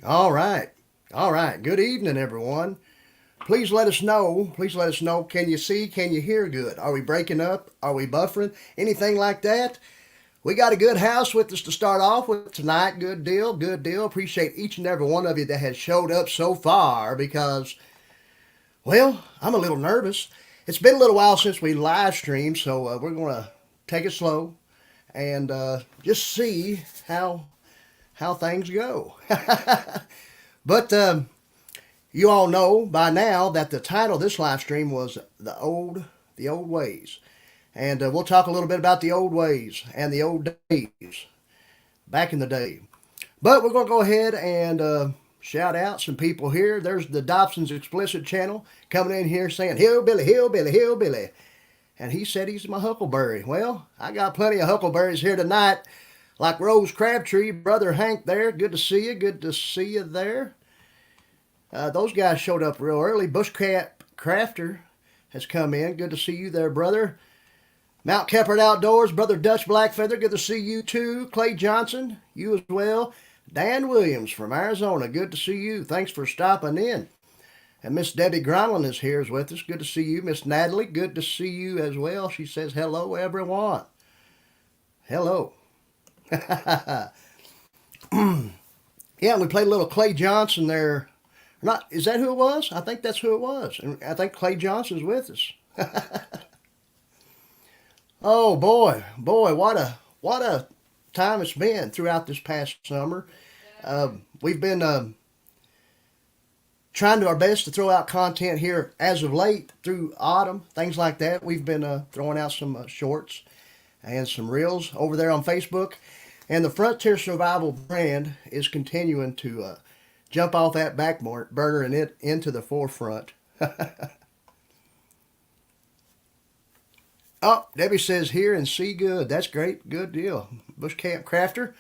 All right. All right. Good evening, everyone. Please let us know. Please let us know. Can you see? Can you hear good? Are we breaking up? Are we buffering? Anything like that? We got a good house with us to start off with tonight. Good deal. Good deal. Appreciate each and every one of you that has showed up so far because, well, I'm a little nervous. It's been a little while since we live streamed, so we're going to take it slow and just see how things go. But you all know by now that the title of this live stream was the old ways, and we'll talk a little bit about the old ways and the old days back in the day. But we're going to go ahead and shout out some people here. There's the Dobson's Explicit channel coming in here saying hillbilly, hillbilly, hillbilly, and he said he's my huckleberry. Well, I got plenty of huckleberries here tonight, like Rose Crabtree, brother Hank there. Good to see you. Good to see you there. Those guys showed up real early. Bushcraft Crafter has come in. Good to see you there, brother. Mount Keppard Outdoors, brother Dutch Blackfeather. Good to see you too. Clay Johnson, you as well. Dan Williams from Arizona. Good to see you. Thanks for stopping in. And Miss Debbie Gronlin is here with us. Good to see you. Miss Natalie, good to see you as well. She says hello, everyone. Hello. Yeah, we played a little Clay Johnson there. Not is that who it was? I think that's who it was, and I think Clay Johnson's with us. Oh boy, boy, what a time it's been throughout this past summer. We've been trying to our best to throw out content here as of late through autumn, things like that. We've been throwing out some shorts and some reels over there on Facebook, and the Frontier Survival brand is continuing to jump off that back burner and it into the forefront. Oh, Debbie says here and see good. That's great. Good deal. Bush Camp Crafter.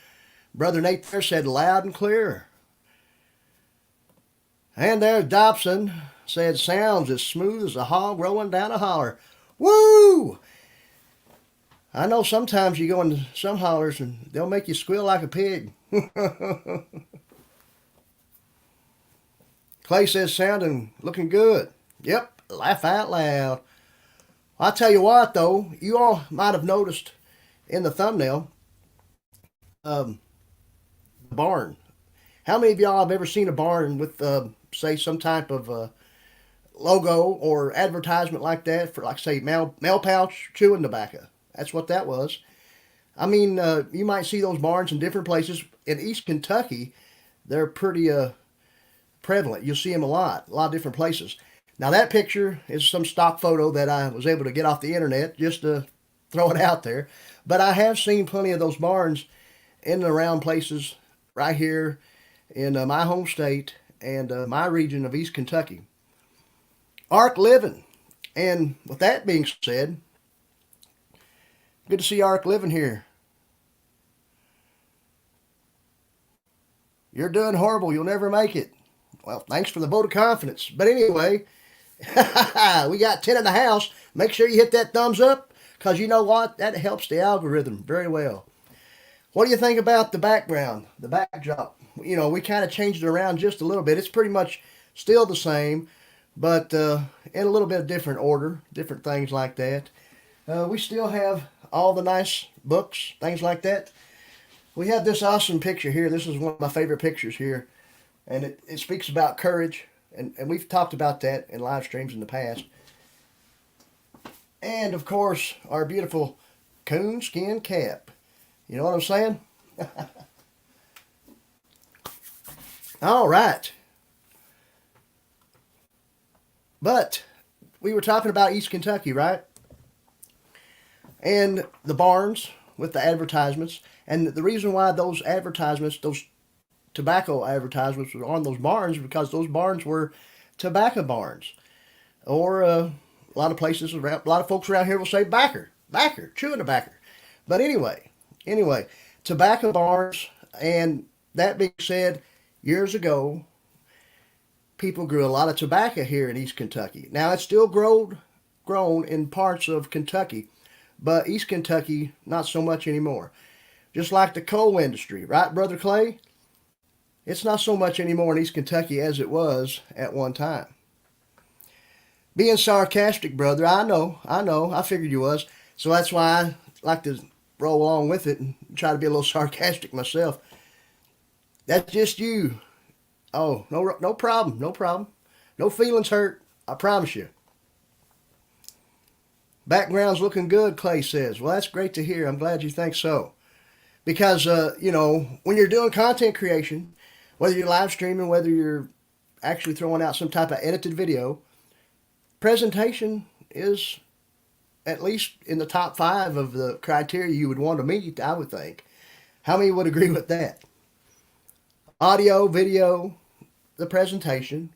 Brother Nate there said loud and clear. And there's Dobson said sounds as smooth as a hog rolling down a holler. Woo! I know sometimes you go into some hollers and they'll make you squeal like a pig. Clay says sounding looking good. Yep, laugh out loud. I'll tell you what though, you all might have noticed in the thumbnail, um, the barn. How many of y'all have ever seen a barn with, say, some type of logo or advertisement like that for, like, say, mail pouch chewing tobacco? That's what that was. I mean, you might see those barns in different places. In East Kentucky, they're pretty prevalent. You'll see them a lot of different places. Now, that picture is some stock photo that I was able to get off the internet just to throw it out there. But I have seen plenty of those barns in and around places right here in my home state and my region of East Kentucky. Ark Living. And with that being said, good to see Ark Living here. You're doing horrible. You'll never make it. Well, thanks for the vote of confidence. But anyway, we got 10 in the house. Make sure you hit that thumbs up because you know what? That helps the algorithm very well. What do you think about the background, the backdrop? You know, we kind of changed it around just a little bit. It's pretty much still the same, but in a little bit of different order, different things like that. We still have all the nice books, things like that. We have this awesome picture here. This is one of my favorite pictures here, and it speaks about courage, and we've talked about that in live streams in the past. And of course, our beautiful coonskin cap. You know what I'm saying? All right. But we were talking about East Kentucky, right? And the barns with the advertisements. And the reason why those advertisements, those tobacco advertisements were on those barns because those barns were tobacco barns. Or a lot of places around, a lot of folks around here will say backer, chewing tobacco. But anyway, tobacco barns. And that being said, years ago, people grew a lot of tobacco here in East Kentucky. Now it's still grown in parts of Kentucky, but East Kentucky not so much anymore. Just like the coal industry, right, Brother Clay? It's not so much anymore in East Kentucky as it was at one time. Being sarcastic, brother, I know, I figured you was. So that's why I like to roll along with it and try to be a little sarcastic myself. That's just you. Oh, no problem, no problem. No feelings hurt, I promise you. Background's looking good, Clay says. Well, that's great to hear. I'm glad you think so. Because, when you're doing content creation, whether you're live streaming, whether you're actually throwing out some type of edited video, presentation is at least in the top 5 of the criteria you would want to meet, I would think. How many would agree with that? Audio, video, the presentation.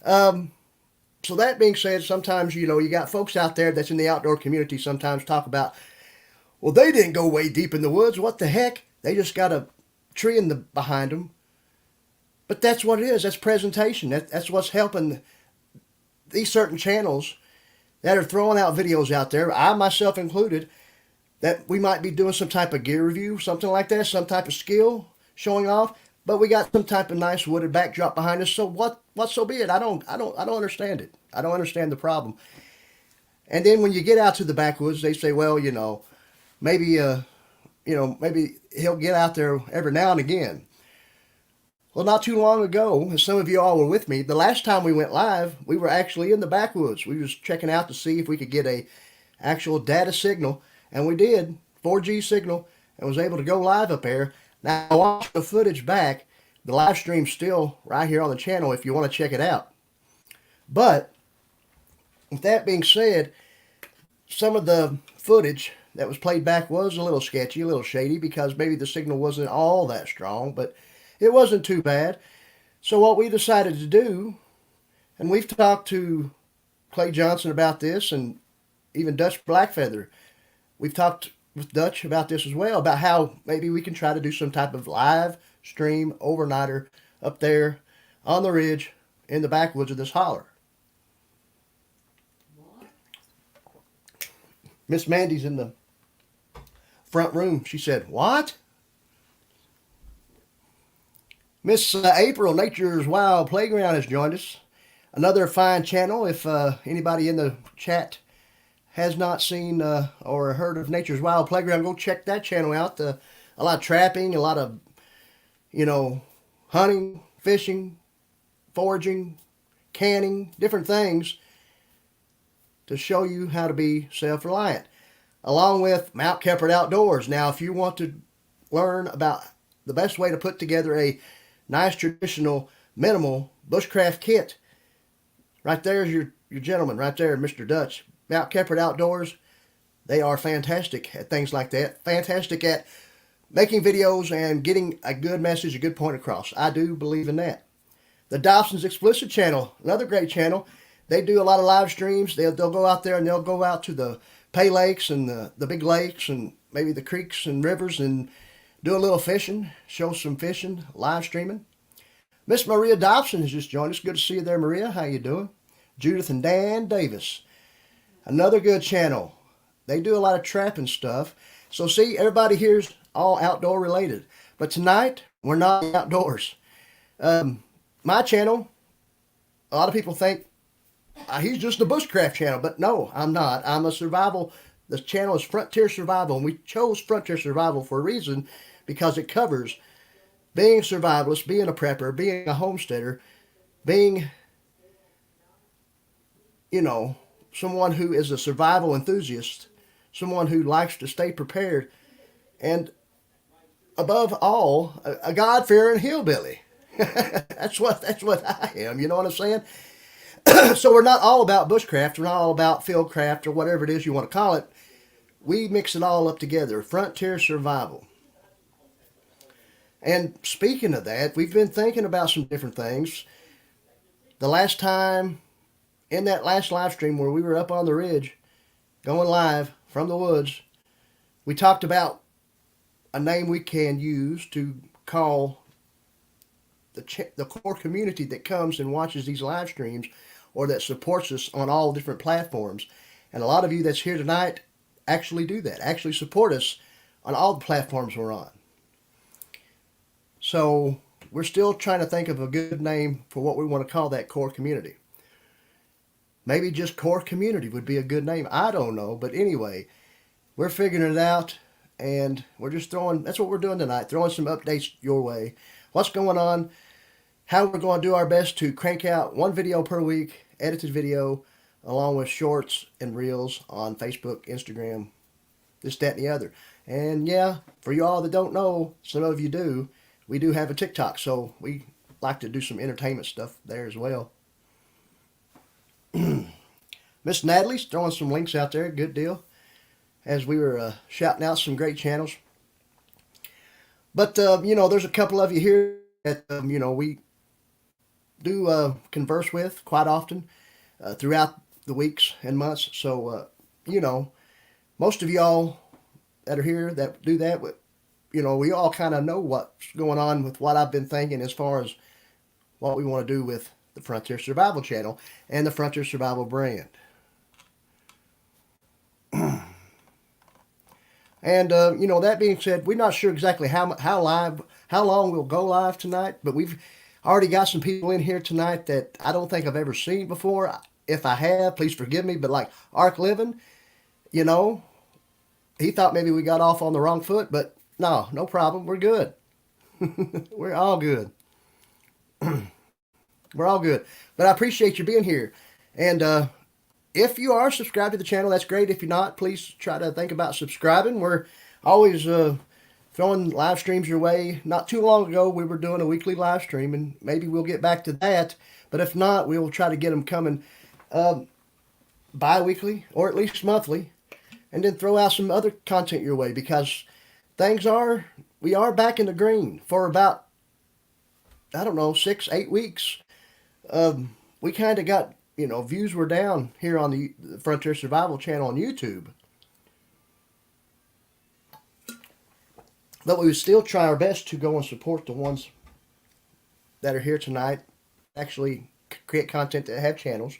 So that being said, sometimes, you got folks out there that's in the outdoor community sometimes talk about, well, they didn't go way deep in the woods. What the heck? They just got a tree behind them. But that's what it is. That's presentation. That's what's helping these certain channels that are throwing out videos out there, I myself included, that we might be doing some type of gear review, something like that, some type of skill showing off, but we got some type of nice wooded backdrop behind us. So what so be it. I don't understand it. I don't understand the problem. And then when you get out to the backwoods, they say, well, maybe maybe he'll get out there every now and again. Well, not too long ago, as some of you all were with me, the last time we went live, we were actually in the backwoods. We was checking out to see if we could get a actual data signal, and we did, 4G signal, and was able to go live up there. Now, watch the footage back. The live stream's still right here on the channel if you want to check it out. But, with that being said, some of the footage that was played back was a little sketchy, a little shady, because maybe the signal wasn't all that strong, but it wasn't too bad. So what we decided to do, and we've talked to Clay Johnson about this, and even Dutch Blackfeather, we've talked with Dutch about this as well, about how maybe we can try to do some type of live stream overnighter up there on the ridge in the backwoods of this holler. Miss Mandy's in the front room. She said, what? Miss April, Nature's Wild Playground, has joined us. Another fine channel. If anybody in the chat has not seen or heard of Nature's Wild Playground, go check that channel out. A lot of trapping, a lot of, hunting, fishing, foraging, canning, different things to show you how to be self-reliant. Along with Mount Keppard Outdoors. Now, if you want to learn about the best way to put together a nice traditional minimal bushcraft kit, right there's your gentleman right there, Mr. Dutch. Mount Keppard Outdoors, they are fantastic at things like that. Fantastic at making videos and getting a good message, a good point across. I do believe in that. The Dobson's Explicit channel, another great channel. They do a lot of live streams. They'll go out there and they'll go out to the pay lakes and the big lakes and maybe the creeks and rivers and do a little fishing, show some fishing, live streaming. Miss Maria Dobson has just joined us. Good to see you there, Maria. How you doing? Judith and Dan Davis. Another good channel. They do a lot of trapping stuff. So see, everybody here's all outdoor related. But tonight, we're not outdoors. My channel, a lot of people think he's just a bushcraft channel. But no, I'm not. I'm a survival. The channel is Frontier Survival. And we chose Frontier Survival for a reason, because it covers being a survivalist, being a prepper, being a homesteader, being, someone who is a survival enthusiast, someone who likes to stay prepared, and above all, a God-fearing hillbilly. That's what I am, you know what I'm saying? So we're not all about bushcraft, we're not all about fieldcraft, or whatever it is you want to call it. We mix it all up together, Frontier Survival. And speaking of that, we've been thinking about some different things. The last time, in that last live stream where we were up on the ridge, going live from the woods, we talked about a name we can use to call the core community that comes and watches these live streams, or that supports us on all different platforms. And a lot of you that's here tonight actually do that, actually support us on all the platforms we're on. So we're still trying to think of a good name for what we want to call that core community. Maybe just core community would be a good name. I don't know. But anyway, we're figuring it out, and we're just that's what we're doing tonight, throwing some updates your way. What's going on, how we're going to do our best to crank out one video per week, edited video, along with shorts and reels on Facebook, Instagram, this, that, and the other. And yeah, for you all that don't know, some of you do, we do have a TikTok, so we like to do some entertainment stuff there as well. Miss Natalie's throwing some links out there, good deal, as we were shouting out some great channels. But, there's a couple of you here that, we do converse with quite often throughout the weeks and months. So, most of y'all that are here that do that, we all kind of know what's going on with what I've been thinking as far as what we want to do with the Frontier Survival channel and the Frontier Survival brand. And, that being said, we're not sure exactly how long we'll go live tonight, but we've already got some people in here tonight that I don't think I've ever seen before. If I have, please forgive me, but like Ark Living, he thought maybe we got off on the wrong foot, but no problem. We're good. We're all good. We're all good. But I appreciate you being here. And if you are subscribed to the channel, that's great. If you're not, please try to think about subscribing. We're always throwing live streams your way. Not too long ago, we were doing a weekly live stream, and maybe we'll get back to that. But if not, we will try to get them coming bi-weekly or at least monthly, and then throw out some other content your way, because we are back in the green for about, 6-8 weeks. We kind of got, views were down here on the Frontier Survival channel on YouTube. But we would still try our best to go and support the ones that are here tonight, actually create content that have channels.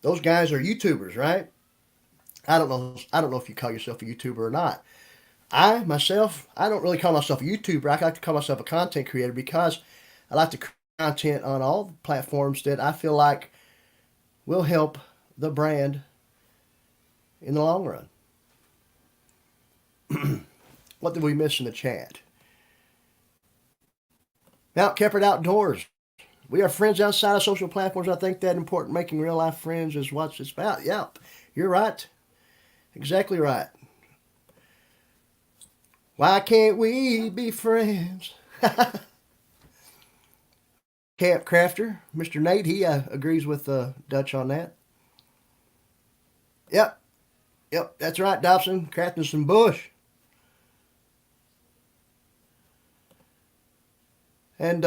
Those guys are YouTubers, right? I don't know if you call yourself a YouTuber or not. I don't really call myself a YouTuber. I like to call myself a content creator, because I like to create content on all the platforms that I feel like will help the brand in the long run. What did we miss in the chat? Mount Keppard Outdoors. We are friends outside of social platforms. I think that important. Making real life friends is what it's about. Yeah, you're right. Exactly right. Why can't we be friends? Camp Crafter, Mr. Nate, he agrees with Dutch on that. Yep, that's right, Dobson. Crafting some bush. And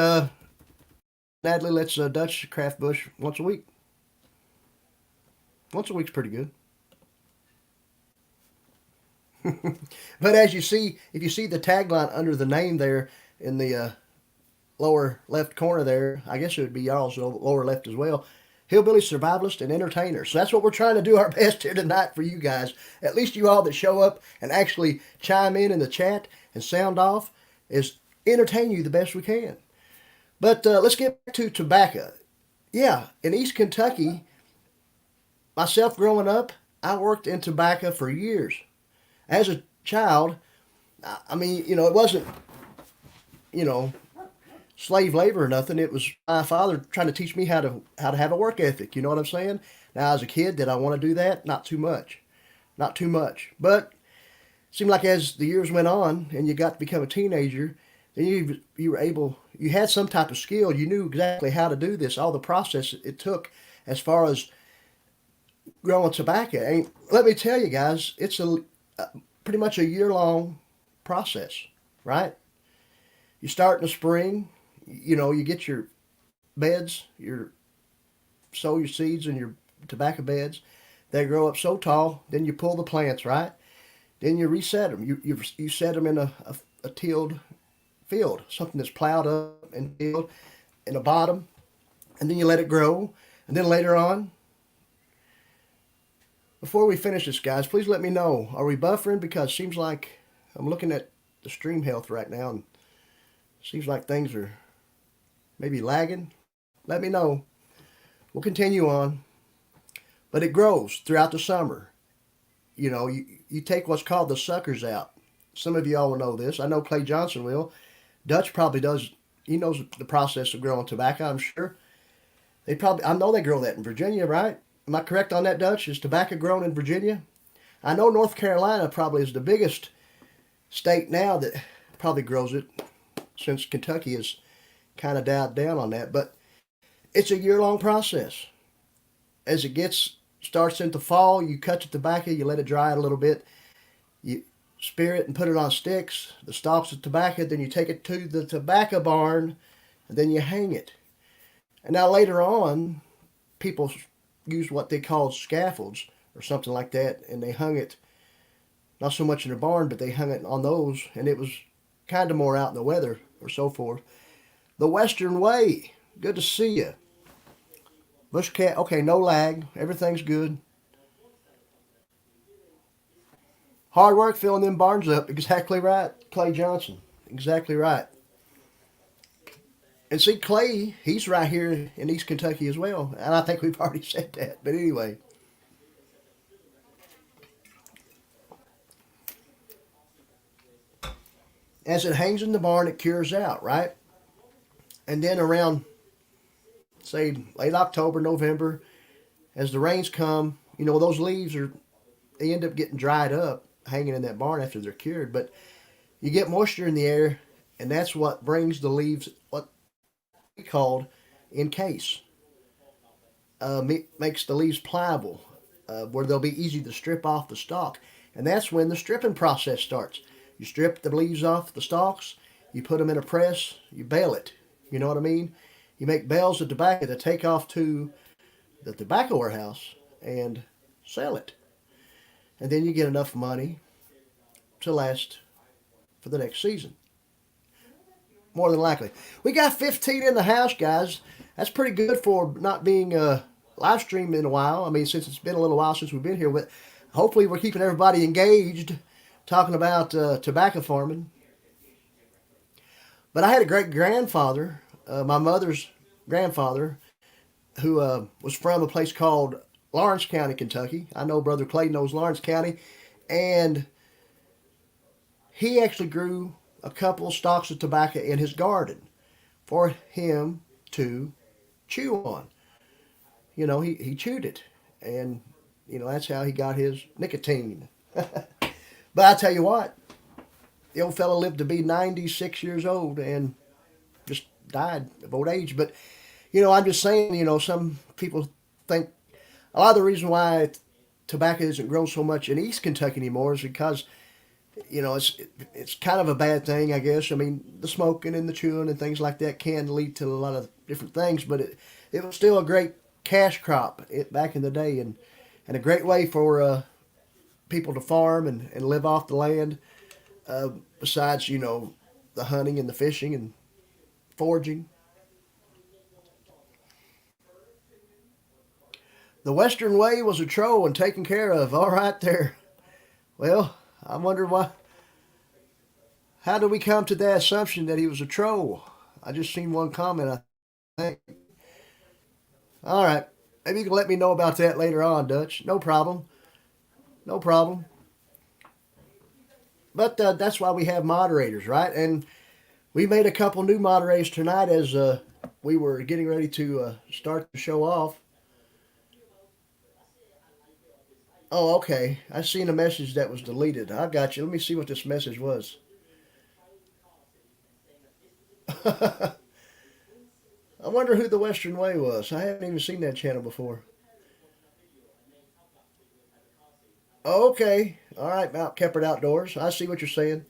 Natalie lets Dutch craft bush once a week. Once a week's pretty good. But as you see, if you see the tagline under the name there in the lower left corner there, I guess it would be y'all's lower left as well, Hillbilly Survivalist and Entertainer. So that's what we're trying to do our best here tonight for you guys. At least you all that show up and actually chime in the chat and sound off, is entertain you the best we can. But let's get back to tobacco. Yeah, in East Kentucky, myself growing up, I worked in tobacco for years. As a child, it wasn't, slave labor or nothing. It was my father trying to teach me how to have a work ethic. You know what I'm saying? Now, as a kid, did I want to do that? Not too much. But it seemed like as the years went on and you got to become a teenager, then you had some type of skill. You knew exactly how to do this, all the process it took as far as growing tobacco. And let me tell you guys, it's pretty much a year-long process, right? You start in the spring, you get your beds, sow your seeds in your tobacco beds. They grow up so tall, then you pull the plants, right? Then you reset them. You set them in a tilled field, something that's plowed up and tilled in the bottom, and then you let it grow. And then later on, before we finish this, guys, please let me know, are we buffering? Because it seems like I'm looking at the stream health right now, and Seems like things are maybe lagging. Let me know. We'll continue on. But it grows throughout the summer. You take what's called the suckers out. Some of y'all will know this. I know Clay Johnson will. Dutch probably does. He knows the process of growing tobacco, I'm sure. I know they grow that in Virginia, right? Am I correct on that, Dutch? Is tobacco grown in Virginia? I know North Carolina probably is the biggest state now that probably grows it, since Kentucky has kind of dialed down on that. But it's a year-long process. As it starts into fall, you cut the tobacco, you let it dry a little bit, you spear it and put it on sticks, the stalks of tobacco, then you take it to the tobacco barn, and then you hang it. And now later on, people used what they called scaffolds or something like that, and they hung it not so much in the barn, but they hung it on those, and it was kind of more out in the weather or so forth. The Western Way, good to see you. Bushcat, okay, no lag, everything's good. Hard work filling them barns up, exactly right, Clay Johnson, exactly right. And see, Clay, he's right here in East Kentucky as well, and I think we've already said that, but anyway. As it hangs in the barn, it cures out, right? And then around, say, late October, November, as the rains come, those leaves they end up getting dried up, hanging in that barn after they're cured. But you get moisture in the air, and that's what brings the leaves, what we called encase, makes the leaves pliable, where they'll be easy to strip off the stalk. And that's when the stripping process starts. You strip the leaves off the stalks, you put them in a press, you bale it. You know what I mean? You make bales of tobacco to take off to the tobacco warehouse and sell it. And then you get enough money to last for the next season. More than likely. We got 15 in the house, guys. That's pretty good for not being live streamed in a while. I mean, since it's been a little while since we've been here. But hopefully we're keeping everybody engaged, talking about tobacco farming. But I had a great grandfather, my mother's grandfather, who was from a place called Lawrence County, Kentucky. I know Brother Clay knows Lawrence County. And he actually grew a couple stalks of tobacco in his garden for him to chew on. He chewed it. And, that's how he got his nicotine. But I tell you what, the old fellow lived to be 96 years old and just died of old age. But, I'm just saying, some people think a lot of the reason why tobacco isn't grown so much in East Kentucky anymore is because, it's kind of a bad thing, I guess. I mean, the smoking and the chewing and things like that can lead to a lot of different things, but it was still a great cash crop back in the day, and a great way for people to farm and live off the land, besides, the hunting and the fishing and foraging. The Western Way was a troll and taken care of. All right there. Well, I wonder why. How did we come to that assumption that he was a troll? I just seen one comment, I think. All right. Maybe you can let me know about that later on, Dutch. No problem. No problem. But that's why we have moderators, right? And we made a couple new moderators tonight as we were getting ready to start the show off. Oh, okay. I seen a message that was deleted. I got you. Let me see what this message was. I wonder who the Western Way was. I haven't even seen that channel before. Okay. All right, Mount Keppert Outdoors. I see what you're saying.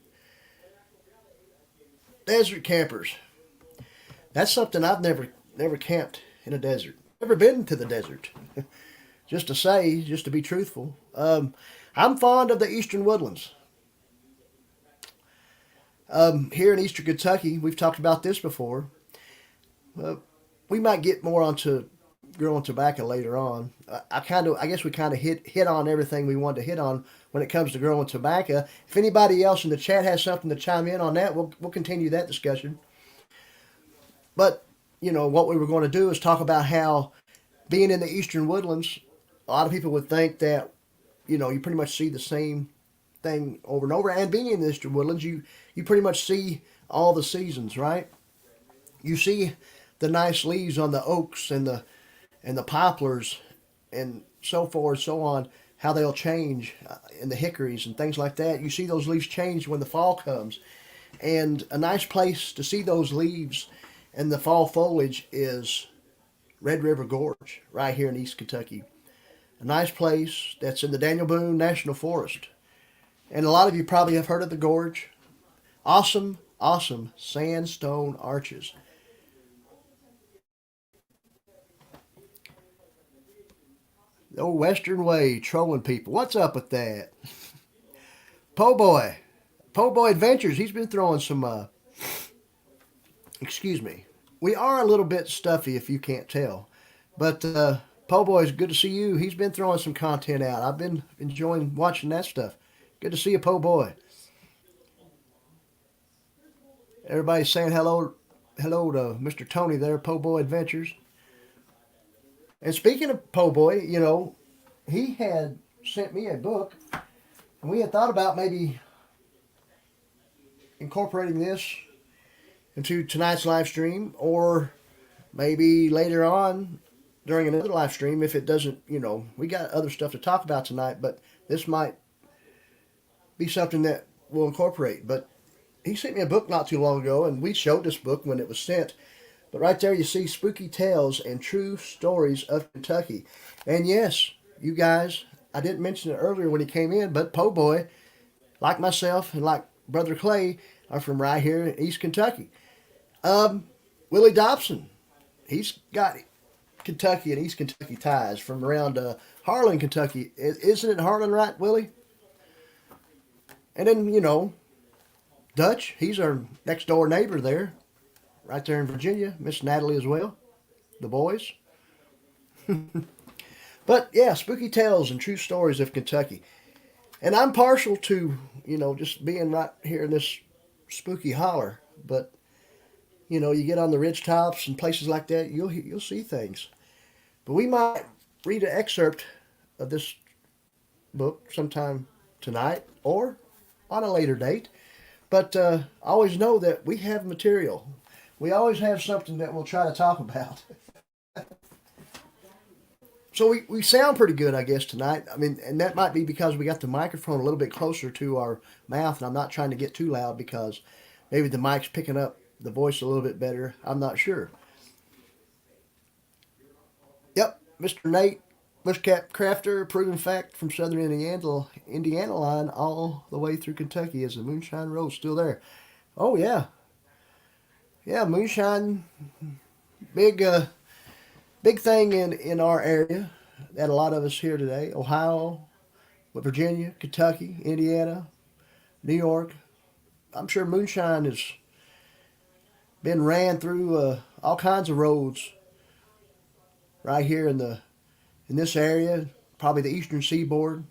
Desert campers. That's something I've never camped in a desert. Never been to the desert. Just to be truthful. I'm fond of the eastern woodlands. Here in eastern Kentucky, we've talked about this before. We might get more onto growing tobacco later on. I guess we kind of hit on everything we wanted to hit on when it comes to growing tobacco. If anybody else in the chat has something to chime in on that, we'll continue that discussion. But, what we were going to do is talk about how being in the eastern woodlands, a lot of people would think that, you pretty much see the same thing over and over. And being in the eastern woodlands, you pretty much see all the seasons, right? You see the nice leaves on the oaks and the poplars and so forth, so on, how they'll change, and the hickories and things like that. You see those leaves change when the fall comes. And a nice place to see those leaves and the fall foliage is Red River Gorge, right here in East Kentucky. A nice place that's in the Daniel Boone National Forest. And a lot of you probably have heard of the gorge. Awesome, awesome sandstone arches. The old Western way, trolling people. What's up with that? Po' Boy. Po' Boy Adventures. He's been throwing some, excuse me. We are a little bit stuffy if you can't tell. But Po' Boy's good to see you. He's been throwing some content out. I've been enjoying watching that stuff. Good to see you, Po' Boy. Everybody's saying hello to Mr. Tony there, Po' Boy Adventures. And speaking of Po' Boy, he had sent me a book, and we had thought about maybe incorporating this into tonight's live stream, or maybe later on during another live stream if it doesn't, we got other stuff to talk about tonight, but this might be something that we'll incorporate. But he sent me a book not too long ago, and we showed this book when it was sent. But right there you see Spooky Tales and True Stories of Kentucky. And yes, you guys, I didn't mention it earlier when he came in, but Po' Boy, like myself and like Brother Clay, are from right here in East Kentucky. Willie Dobson, he's got Kentucky and East Kentucky ties from around Harlan, Kentucky. Isn't it Harlan, right, Willie? And then, Dutch, he's our next door neighbor there, right there in Virginia. Miss Natalie as well, the boys. But yeah, Spooky Tales and True Stories of Kentucky. And I'm partial to, just being right here in this spooky holler. But, you get on the ridge tops and places like that, you'll see things. But we might read an excerpt of this book sometime tonight or on a later date. But always know that we have material. We always have something that we'll try to talk about. So we sound pretty good, I guess, tonight. I mean, and that might be because we got the microphone a little bit closer to our mouth, and I'm not trying to get too loud because maybe the mic's picking up the voice a little bit better. I'm not sure. Yep, Mr. Nate, Bushcrafter, proven fact from southern Indiana line all the way through Kentucky. Is the Moonshine Road still there? Oh, yeah. Yeah, Moonshine, big big thing in our area that a lot of us here today. Ohio, Virginia, Kentucky, Indiana, New York. I'm sure Moonshine has been ran through all kinds of roads right here in this area, probably the eastern seaboard.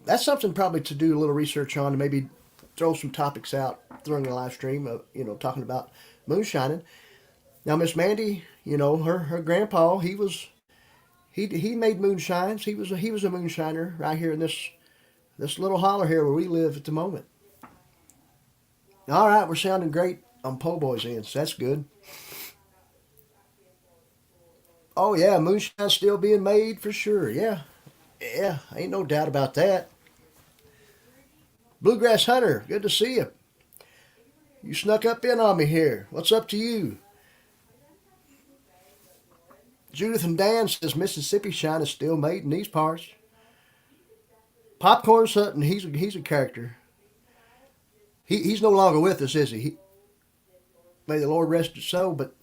That's something probably to do a little research on and maybe throw some topics out during the live stream, talking about moonshining. Now, Miss Mandy, her grandpa, he made moonshines. He was a moonshiner right here in this little holler here where we live at the moment. All right, we're sounding great on Po' Boy's end, so that's good. Oh yeah, moonshine's still being made for sure. Yeah, yeah, ain't no doubt about that. Bluegrass Hunter, good to see you. You snuck up in on me here. What's up to you? Judith and Dan says Mississippi Shine is still made in these parts. Popcorn Sutton, he's a character. He's no longer with us, is he? May the Lord rest his soul. But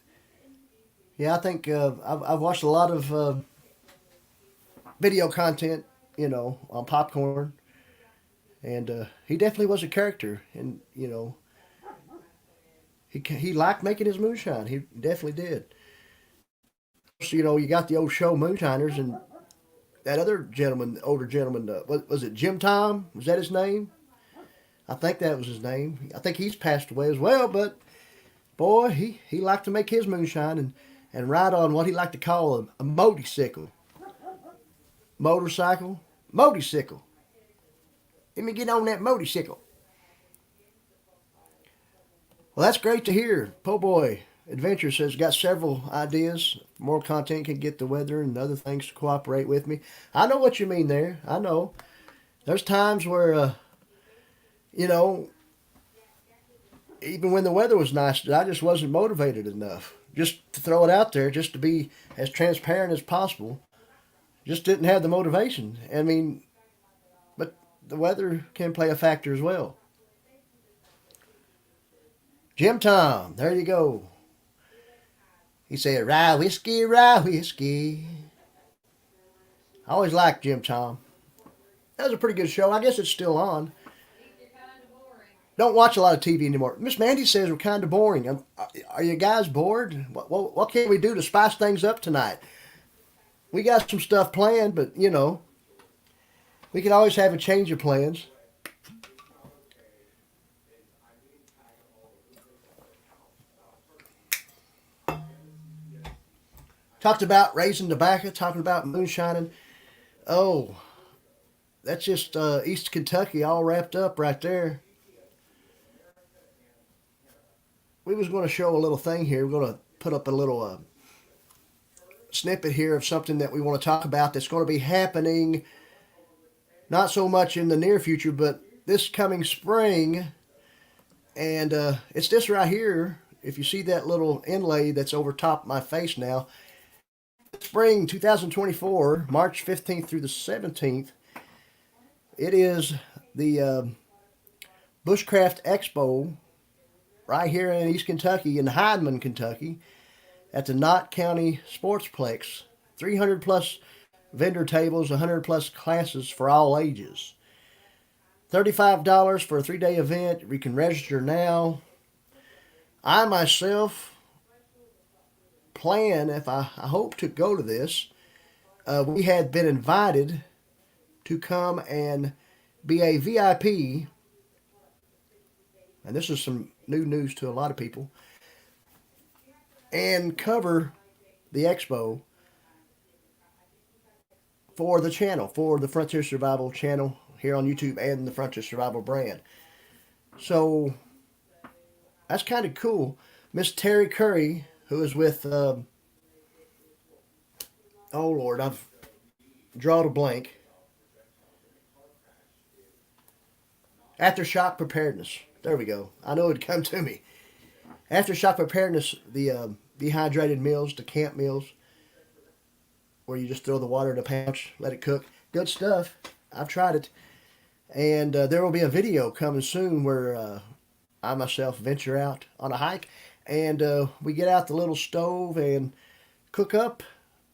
yeah, I think I've watched a lot of video content, on Popcorn, and he definitely was a character, and he liked making his moonshine. He definitely did. So, you got the old show Moonshiners, and that other gentleman, older gentleman, was it Jim Tom? Was that his name? I think that was his name. I think he's passed away as well, but Boy, he liked to make his moonshine and ride on what he liked to call a motorcycle. Motorcycle? Motorcycle. Let me get on that motorcycle. Well, that's great to hear. Po' Boy Adventure says got several ideas. More content can get the weather and other things to cooperate with me. I know what you mean there. I know. There's times where, you know, even when the weather was nice, I just wasn't motivated enough. Just to throw it out there, just to be as transparent as possible. Just didn't have the motivation. I mean, but the weather can play a factor as well. Jim Tom, there you go. He said, rye whiskey, rye whiskey. I always liked Jim Tom. That was a pretty good show. I guess it's still on. Don't watch a lot of TV anymore. Miss Mandy says we're kind of boring. Are you guys bored? What can we do to spice things up tonight? We got some stuff planned, but, you know, we can always have a change of plans. Talked about raising tobacco, talking about moonshining. Oh, that's just East Kentucky all wrapped up right there. We was going to show a little thing here. We're going to put up a little snippet here of something that we want to talk about that's going to be happening not so much in the near future, but this coming spring. And it's this right here. If you see that little inlay that's over top of my face now, spring 2024, March 15th through the 17th, it is the Bushcraft Expo right here in East Kentucky, in Hyndman, Kentucky, at the Knott County Sportsplex. 300 plus vendor tables, 100 plus classes for all ages. $35 for a 3-day event. You can register now. I myself plan, if I hope to go to this, we had been invited to come and be a VIP, and this is some new news to a lot of people, and cover the expo for the channel, for the Frontier Survival channel here on YouTube and the Frontier Survival brand. So that's kind of cool. Miss Terry Curry, who is with, oh Lord, I've drawn a blank. Aftershock preparedness. There we go. I know it'd come to me. Aftershock preparedness, the dehydrated meals, the camp meals, where you just throw the water in a pouch, let it cook. Good stuff. I've tried it. And there will be a video coming soon where I myself venture out on a hike, and we get out the little stove and cook up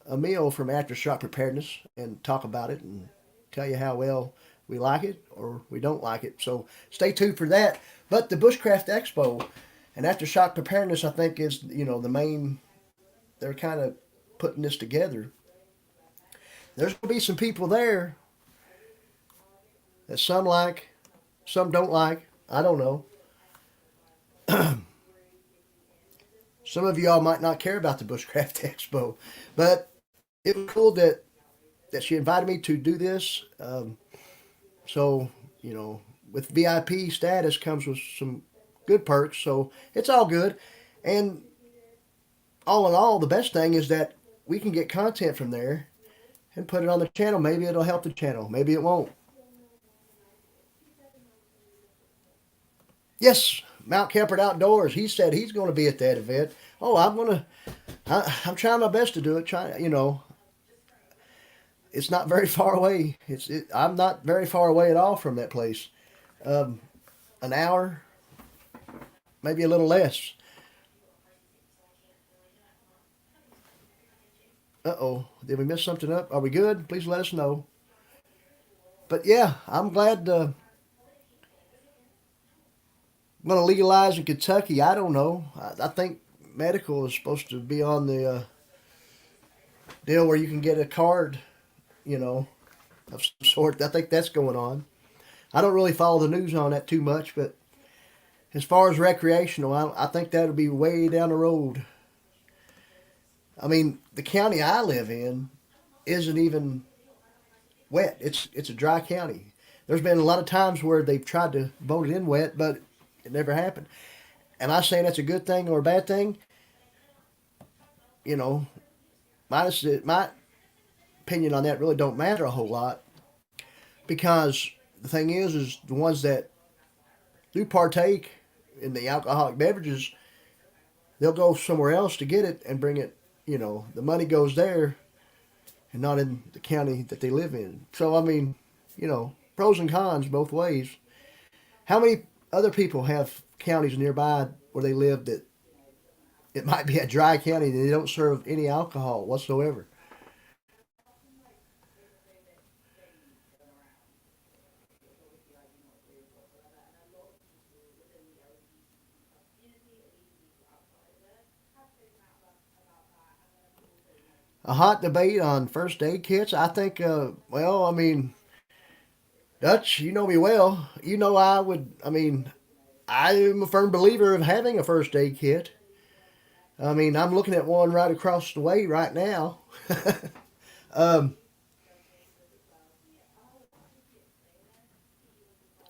a meal from Aftershock preparedness and talk about it and tell you how well we like it or we don't like it. So stay tuned for that. But the Bushcraft Expo and Aftershock preparedness, I think, is, you know, the main. They're kind of putting this together. There's going to be some people there that some like, some don't like. I don't know. Some of y'all might not care about the Bushcraft Expo, but it was cool that she invited me to do this. So, you know, with VIP status comes with some good perks, so it's all good. And all in all, the best thing is that we can get content from there and put it on the channel. Maybe it'll help the channel. Maybe it won't. Yes, Mount Kempert Outdoors. He said he's going to be at that event. Oh, I'm trying my best to do it. You know, it's not very far away. I'm not very far away at all from that place. An hour, maybe a little less. Uh-oh, did we mess something up? Are we good? Please let us know. But yeah, I'm glad I'm going to legalize in Kentucky. I don't know. I think medical is supposed to be on the deal where you can get a card, you know, of some sort. I think that's going on. I don't really follow the news on that too much, but As far as recreational, I think that'll be way down the road. I mean, the county I live in isn't even wet. It's a dry county. There's been a lot of times where they've tried to vote it in wet, but it never happened. Am I saying that's a good thing or a bad thing? You know, my opinion on that really don't matter a whole lot because the thing is the ones that do partake in the alcoholic beverages, they'll go somewhere else to get it and bring it. The money goes there and not in the county that they live in. So I mean, pros and cons both ways. How many other people have counties nearby where they live that it might be a dry county and they don't serve any alcohol whatsoever? A hot debate on first aid kits. I think, well, I mean, Dutch, you know me well. You know I would, I mean, I am a firm believer of having a first aid kit. I mean, I'm looking at one right across the way right now. um,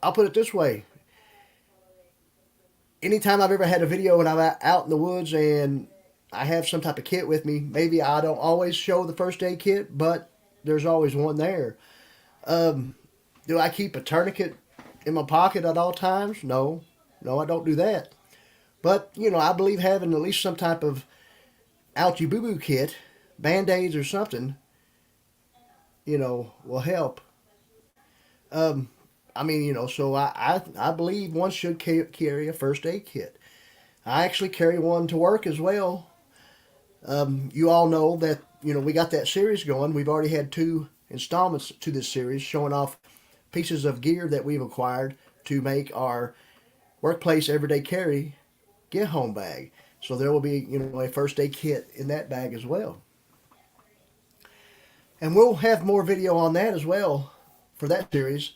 I'll put it this way. Anytime I've ever had a video and I'm out in the woods and I have some type of kit with me, maybe I don't always show the first aid kit, but there's always one there. Um, do I keep a tourniquet in my pocket at all times? No. No, I don't do that. But, I believe having at least some type of ouchie boo boo kit, band aids or something, will help. Um, I mean, so I believe one should carry a first aid kit. I actually carry one to work as well. You all know that, we got that series going. We've already had two installments to this series showing off pieces of gear that we've acquired to make our workplace everyday carry get home bag. So there will be, a first aid kit in that bag as well. And we'll have more video on that as well for that series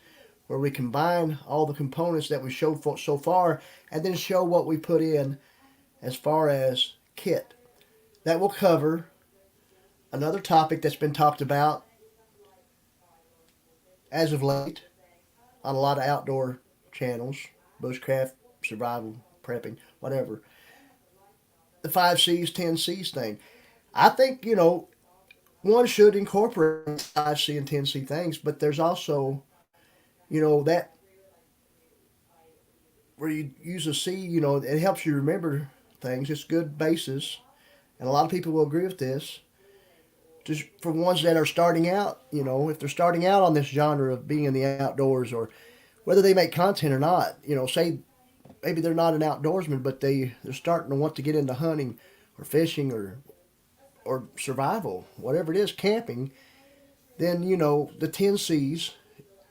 where we combine all the components that we showed so far and then show what we put in as far as kit. That will cover another topic that's been talked about as of late on a lot of outdoor channels, bushcraft, survival, prepping, whatever. The 5 C's, 10 C's thing. I think, one should incorporate 5 C and 10 C things, but there's also, that where you use a C, it helps you remember things. It's good basis, and a lot of people will agree with this. Just for ones that are starting out, if they're starting out on this genre of being in the outdoors or whether they make content or not, say maybe they're not an outdoorsman, but they're starting to want to get into hunting or fishing or survival, whatever it is, camping, then, the 10 C's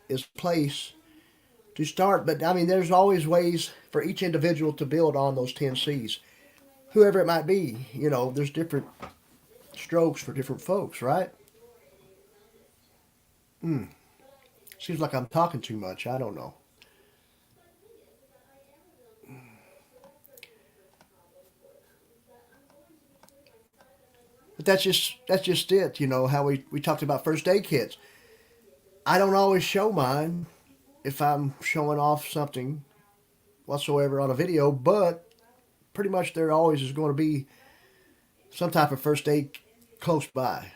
is place to start. But I mean, there's always ways for each individual to build on those 10 C's, whoever it might be. There's different strokes for different folks, right? Hmm. Seems like I'm talking too much. I don't know. But that's just it. How we talked about first aid kits. I don't always show mine if I'm showing off something whatsoever on a video, but pretty much there always is going to be some type of first aid close by.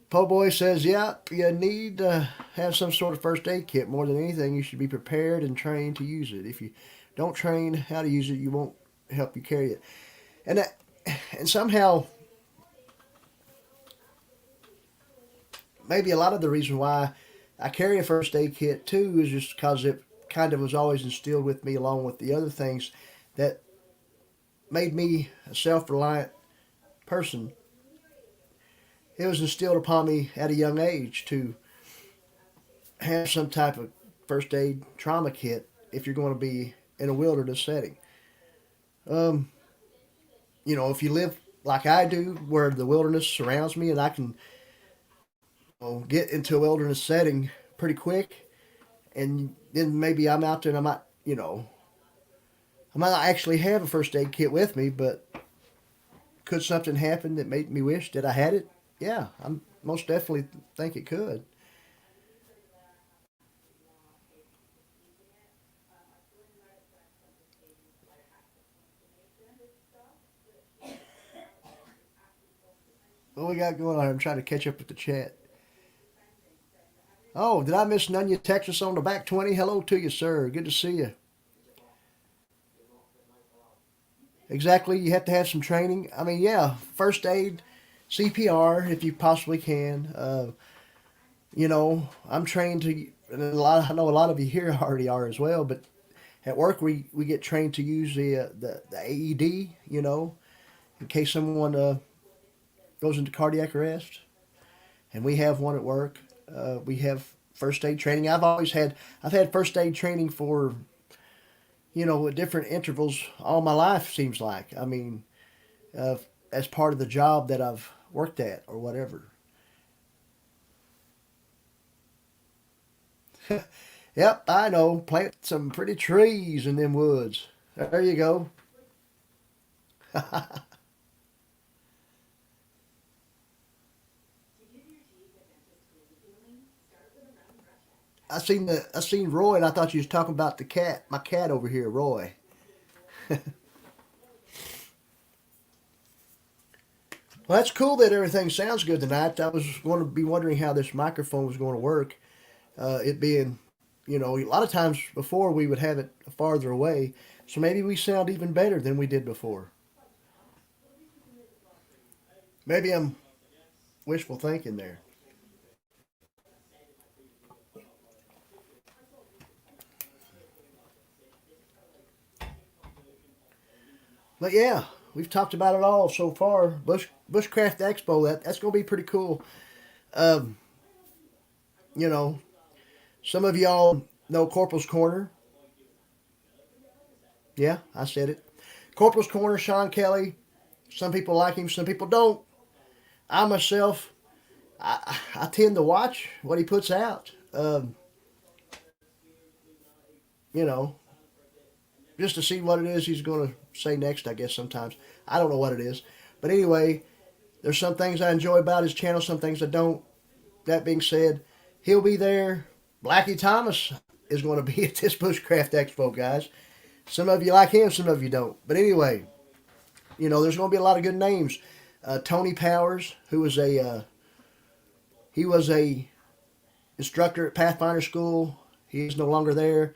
Po Boy says, yeah, you need to have some sort of first aid kit. More than anything, you should be prepared and trained to use it. If you don't train how to use it, you won't help you carry it. And that, and somehow, maybe a lot of the reason why I carry a first aid kit too is just because it kind of was always instilled with me along with the other things that made me a self-reliant person. It was instilled upon me at a young age to have some type of first aid trauma kit if you're going to be in a wilderness setting. Um, if you live like I do, where the wilderness surrounds me and I can get into a wilderness setting pretty quick, and then maybe I'm out there and I might, I might not actually have a first aid kit with me, but could something happen that made me wish that I had it? Yeah, I most definitely think it could. What we got going on here? I'm trying to catch up with the chat. Oh, did I miss Nunya, Texas on the back 20? Hello to you, sir. Good to see you. Exactly. You have to have some training. I mean, yeah, first aid, CPR if you possibly can. I'm trained to, and I know a lot of you here already are as well, but at work we get trained to use the AED, in case someone goes into cardiac arrest, and we have one at work. We have first aid training. I've had first aid training for at different intervals all my life. Seems like uh, as part of the job that I've worked at or whatever. Yep, I know. Plant some pretty trees in them woods. There you go. I seen Roy, and I thought you was talking about the cat. My cat over here, Roy. Well, that's cool that everything sounds good tonight. I was going to be wondering how this microphone was going to work. It being, a lot of times before we would have it farther away, so maybe we sound even better than we did before. Maybe I'm wishful thinking there. But yeah, we've talked about it all so far. Bushcraft Expo, that's going to be pretty cool. Um, you know, some of y'all know Corporal's Corner. Yeah, I said it. Corporal's Corner, Sean Kelly. Some people like him, some people don't. I myself, I tend to watch what he puts out. You know, just to see what it is he's going to say next. I guess sometimes I don't know what it is, but anyway, there's some things I enjoy about his channel, some things I don't. That being said, he'll be there. Blackie Thomas is going to be at this Bushcraft Expo, guys. Some of you like him, some of you don't. But anyway, there's going to be a lot of good names. Tony Powers, who was he was a instructor at Pathfinder School. He's no longer there,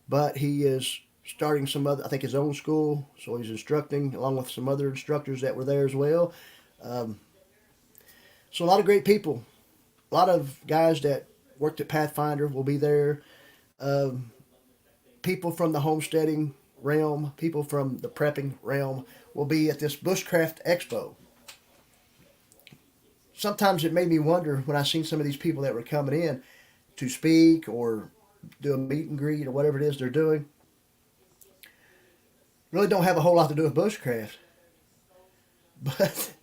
but he is starting some other, I think, his own school. So he's instructing along with some other instructors that were there as well. Um, so a lot of great people, a lot of guys that worked at Pathfinder will be there. Um, People from the homesteading realm, people from the prepping realm will be at this Bushcraft Expo. Sometimes it made me wonder when I seen some of these people that were coming in to speak or do a meet and greet or whatever it is they're doing. Really don't have a whole lot to do with bushcraft, but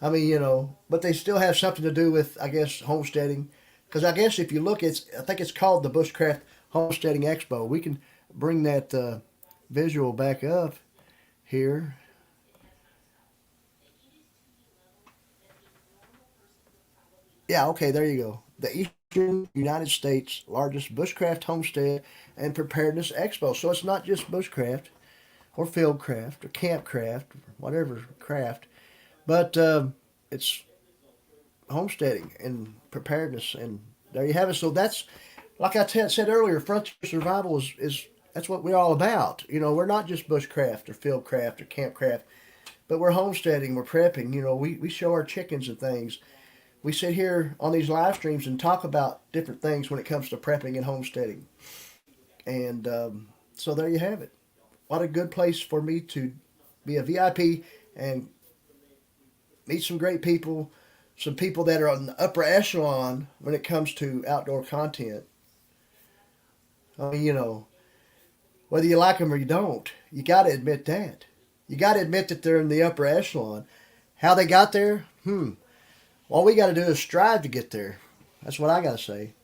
but they still have something to do with, I guess, homesteading. Because I guess if you look, I think it's called the Bushcraft Homesteading Expo. We can bring that visual back up here. Yeah, okay, there you go. The Eastern United States largest bushcraft homestead and preparedness expo. So it's not just bushcraft or fieldcraft or campcraft, or whatever craft, but it's homesteading and preparedness. And there you have it. So that's, like said earlier, frontier survival is that's what we're all about. We're not just bushcraft or fieldcraft or campcraft, but we're homesteading, we're prepping. We show our chickens and things. We sit here on these live streams and talk about different things when it comes to prepping and homesteading. And so there you have it. What a good place for me to be a VIP and meet some great people, some people that are on the upper echelon when it comes to outdoor content. I mean, whether you like them or you don't, you got to admit that. You got to admit that they're in the upper echelon. How they got there? All we got to do is strive to get there. That's what I got to say.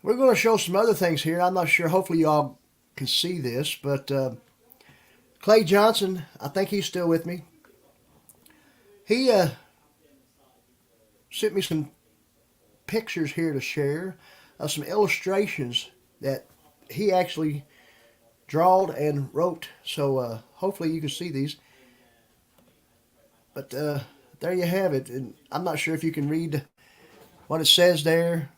We're going to show some other things here. I'm not sure. Hopefully, y'all can see this, but Clay Johnson, I think he's still with me. He sent me some pictures here to share of some illustrations that he actually drawed and wrote. So hopefully you can see these. But there you have it. And I'm not sure if you can read what it says there,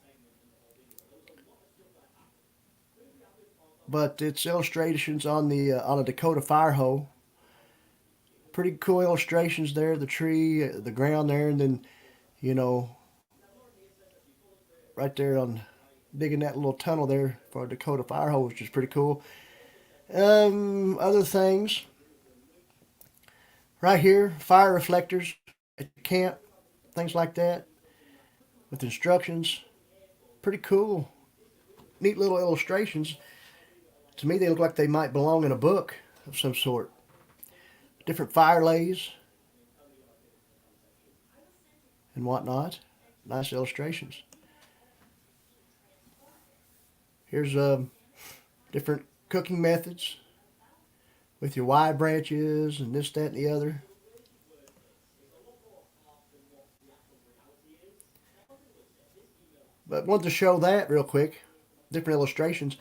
but it's illustrations on a Dakota fire hose. Pretty cool illustrations there. The tree, the ground there, and then you know right there on digging that little tunnel there for a Dakota fire hose, which is pretty cool. Other things right here, fire reflectors at camp, things like that, with instructions. Pretty cool, neat little illustrations. To me, they look like they might belong in a book of some sort. Different fire lays and whatnot. Nice illustrations. Here's different cooking methods with your wide branches and this, that, and the other. But wanted to show that real quick. Different illustrations.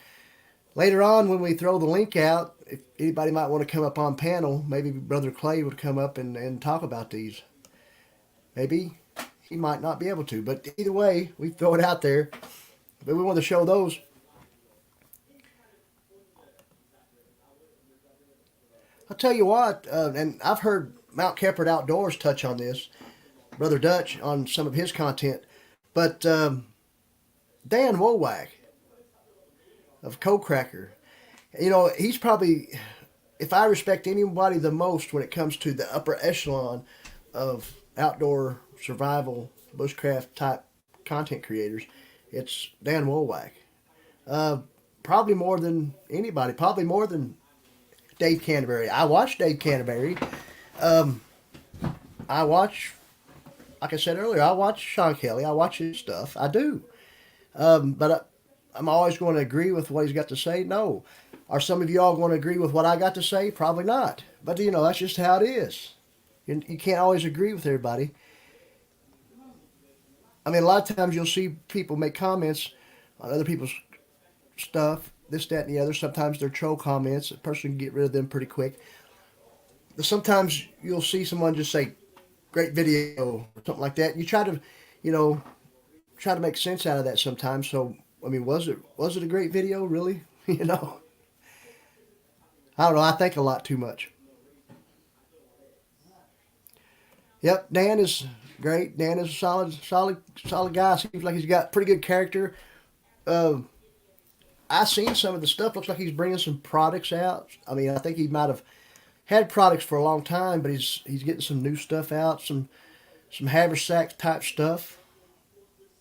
Later on, when we throw the link out, if anybody might want to come up on panel, maybe Brother Clay would come up and talk about these. Maybe he might not be able to, but either way, we throw it out there. But we want to show those. I'll tell you what, and I've heard Mount Keppard Outdoors touch on this, Brother Dutch on some of his content, but Dan Wowack of Co-Cracker, he's probably, if I respect anybody the most when it comes to the upper echelon of outdoor survival, bushcraft type content creators, it's Dan Wowack. Uh, Probably more than anybody, probably more than Dave Canterbury. I watch Dave Canterbury. Um, I watch, like I said earlier, I watch Sean Kelly. I watch his stuff. I do. But I'm always going to agree with what he's got to say. No. Are some of y'all going to agree with what I got to say? Probably not. But that's just how it is. You can't always agree with everybody. I mean, a lot of times you'll see people make comments on other people's stuff, this, that, and the other. Sometimes they're troll comments. A person can get rid of them pretty quick. But sometimes you'll see someone just say, "Great video," or something like that. You you know, try to make sense out of that sometimes. So, I mean, was it a great video? Really? I don't know. I think a lot too much. Yep, Dan is great. Dan is a solid guy. Seems like he's got pretty good character. Uh, I seen some of the stuff. Looks like he's bringing some products out. I mean, I think he might have had products for a long time, but he's getting some new stuff out. Some haversack type stuff.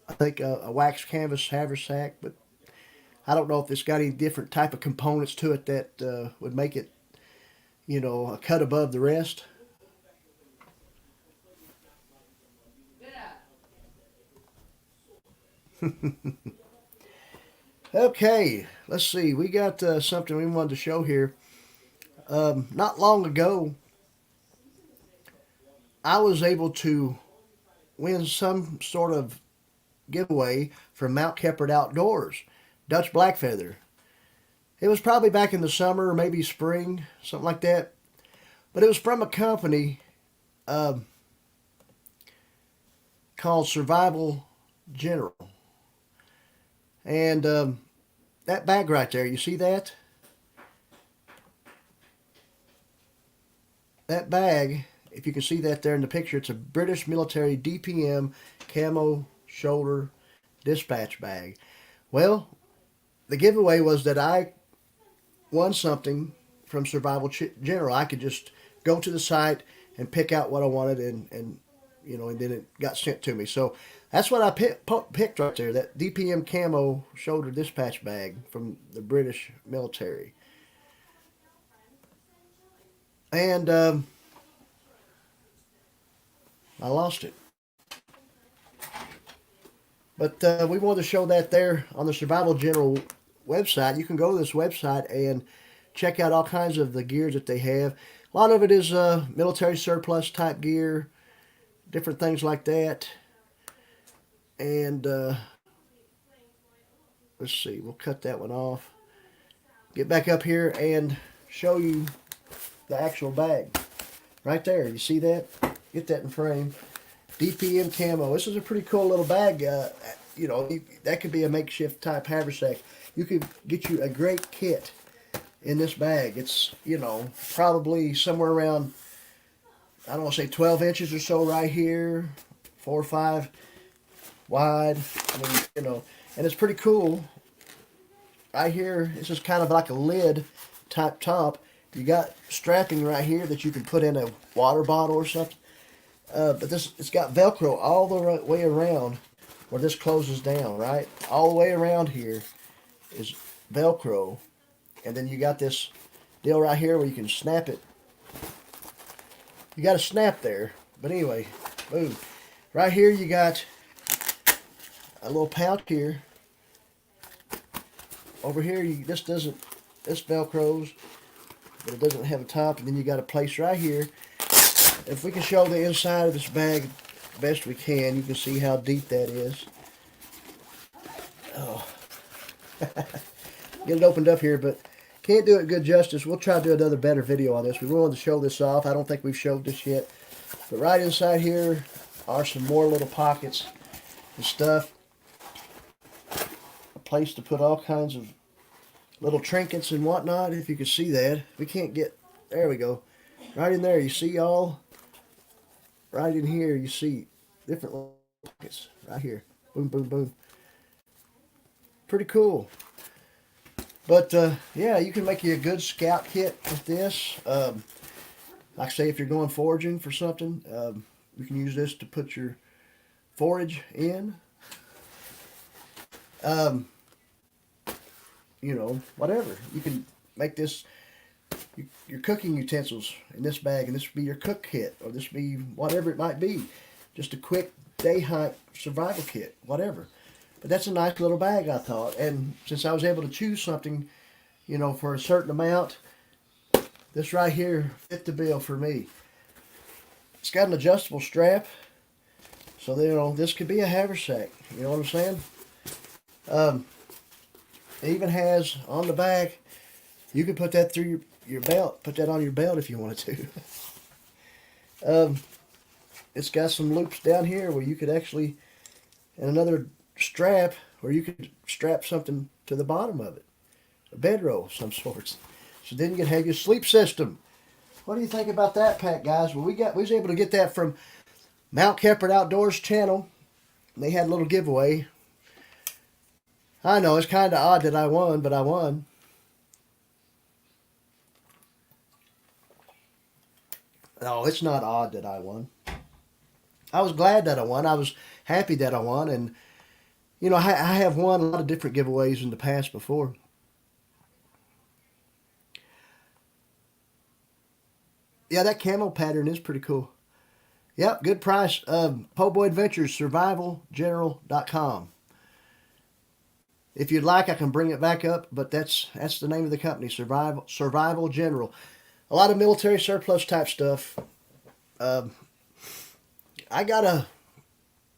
I think a wax canvas haversack, but I don't know if it's got any different type of components to it that would make it, a cut above the rest. Okay, let's see. We got something we wanted to show here. Not long ago, I was able to win some sort of giveaway from Mount Keppard Outdoors, Dutch Blackfeather. It was probably back in the summer or maybe spring, something like that. But it was from a company um, called Survival General. And that bag right there, you see that? That bag, if you can see that there in the picture, it's a British military DPM camo shoulder dispatch bag. Well, the giveaway was that I won something from Survival General. I could just go to the site and pick out what I wanted, and then it got sent to me. So that's what I picked right there. That DPM camo shoulder dispatch bag from the British military, and I lost it. But we wanted to show that there on the Survival General website. You can go to this website and check out all kinds of the gears that they have. A lot of it is military surplus type gear, different things like that. And let's see, we'll cut that one off. Get back up here and show you the actual bag. Right there, you see that? Get that in frame. DPM camo. This is a pretty cool little bag. You know, that could be a makeshift type haversack. You could get you a great kit in this bag. It's, you know, probably somewhere around, I don't want to say 12 inches or so right here, 4 or 5 wide. I mean, you know, and it's pretty cool. Right here, this is kind of like a lid type top. You got strapping right here that you can put in a water bottle or something. But this, it's got Velcro all the way around where this closes down, right? All the way around here is Velcro. And then you got this deal right here where you can snap it. You got a snap there. But anyway, boom. Right here you got a little pouch here. Over here, this Velcros, but it doesn't have a top. And then you got a place right here. If we can show the inside of this bag the best we can, you can see how deep that is. Oh. Get it opened up here, but can't do it good justice. We'll try to do another better video on this. We wanted to show this off. I don't think we've showed this yet. But right inside here are some more little pockets and stuff. A place to put all kinds of little trinkets and whatnot, if you can see that. We can't get, there we go. Right in there, you see all, right in here, you see different little pockets. Right here. Boom, boom, boom. Pretty cool. But, yeah, you can make you a good scout kit with this. Like I say, if you're going foraging for something, you can use this to put your forage in. You know, whatever. You can make this your cooking utensils in this bag, and this would be your cook kit, or this would be whatever it might be. Just a quick day hike survival kit, whatever. But that's a nice little bag, I thought. And since I was able to choose something, you know, for a certain amount, this right here fit the bill for me. It's got an adjustable strap, so that, you know, this could be a haversack. You know what I'm saying? It even has on the back, you can put that through your belt, put that on your belt if you wanted to. It's got some loops down here where you could actually, and another strap where you could strap something to the bottom of it, a bedroll of some sorts. So then you can have your sleep system. What do you think about that pack, guys? Well, we was able to get that from Mount Kepard Outdoors channel. They had a little giveaway. I know, it's kind of odd that I won, but I won. No, it's not odd that I won. I was glad that I won. I was happy that I won. And, you know, I have won a lot of different giveaways in the past before. Yeah, that camo pattern is pretty cool. Yep, good price. Po' Boy Adventures, survivalgeneral.com. If you'd like, I can bring it back up, but that's the name of the company, Survival General. A lot of military surplus type stuff. I